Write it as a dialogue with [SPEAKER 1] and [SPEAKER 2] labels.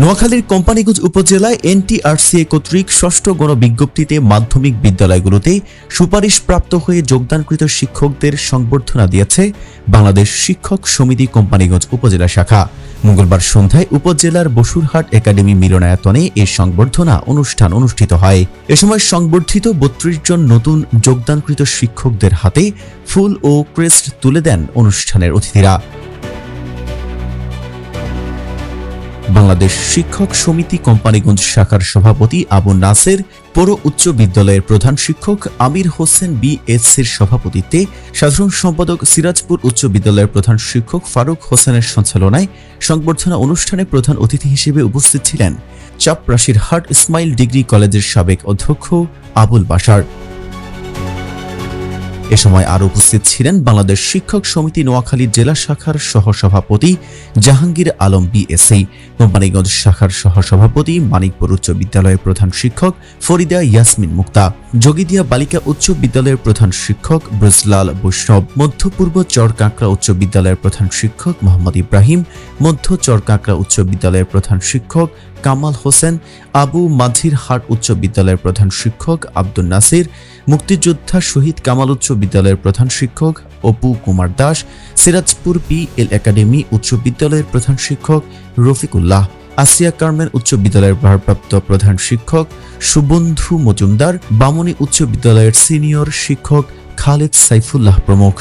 [SPEAKER 1] নোয়াখালীর কোম্পানীগঞ্জ উপজেলায় এনটিআরসিএ কর্তৃক ষষ্ঠ গণবিজ্ঞপ্তিতে মাধ্যমিক বিদ্যালয়গুলোতে সুপারিশপ্রাপ্ত হয়ে যোগদানকৃত শিক্ষকদের সংবর্ধনা দিয়েছে বাংলাদেশ শিক্ষক সমিতি কোম্পানীগঞ্জ উপজেলা শাখা। মঙ্গলবার সন্ধ্যায় উপজেলার বসুরহাট একাডেমি মিলনায়তনে এই সংবর্ধনা অনুষ্ঠান অনুষ্ঠিত হয়। এ সময় সংবর্ধিত ৩২ জন নতুন যোগদানকৃত শিক্ষকদের হাতে ফুল ও ক্রেস্ট তুলে দেন অনুষ্ঠানের অতিথিরা। বাংলাদেশ শিক্ষক সমিতি কোম্পানীগঞ্জ শাখার সভাপতি আবু নাসের, পৌর উচ্চ বিদ্যালয়ের প্রধান শিক্ষক আমির হোসেন বিএসসির সভাপতিত্বে, সাধারণ সম্পাদক সিরাজপুর উচ্চ বিদ্যালয়ের প্রধান শিক্ষক ফারুক হোসেনের সঞ্চালনায় সংবর্ধনা অনুষ্ঠানে প্রধান অতিথি হিসেবে উপস্থিত ছিলেন চাপরাশির হাট ইসমাইল ডিগ্রি কলেজের সাবেক অধ্যক্ষ আবুল বাশার। এ সময় আরও উপস্থিত ছিলেন বাংলাদেশ শিক্ষক সমিতি নোয়াখালী জেলা শাখার সহসভাপতি জাহাঙ্গীর আলম বিএসসি, কোম্পানীগঞ্জ শাখার সহসভাপতি মানিকপুর উচ্চ বিদ্যালয়ের প্রধান শিক্ষক ফরিদা ইয়াসমিন মুক্তা, যোগীদিয়া বালিকা উচ্চ বিদ্যালয়ের প্রধান শিক্ষক ব্রজলাল বৈষ্ণব, মধ্যপূর্ব চরকাঁকড়া উচ্চ বিদ্যালয়ের প্রধান শিক্ষক মোহাম্মদ ইব্রাহিম, মধ্য চরকাঁকড়া উচ্চ বিদ্যালয়ের প্রধান শিক্ষক কামাল হোসেন, আবু মাঝির হাট উচ্চ বিদ্যালয়ের প্রধান শিক্ষক আব্দুল নাসির, মুক্তিযোদ্ধা শহীদ কামাল উচ্চ বিদ্যালয়ের প্রধান শিক্ষক অপু কুমার দাস, সিরাজপুর পিএল একাডেমি উচ্চ বিদ্যালয়ের প্রধান শিক্ষক রফিকুল্লাহ, আসিয়া কারমেন উচ্চ বিদ্যালয়ের ভারপ্রাপ্ত প্রধান শিক্ষক সুবন্ধু মজুমদার, বামনী উচ্চ বিদ্যালয়ের সিনিয়র শিক্ষক খালেদ সাইফুল্লাহ প্রমুখ।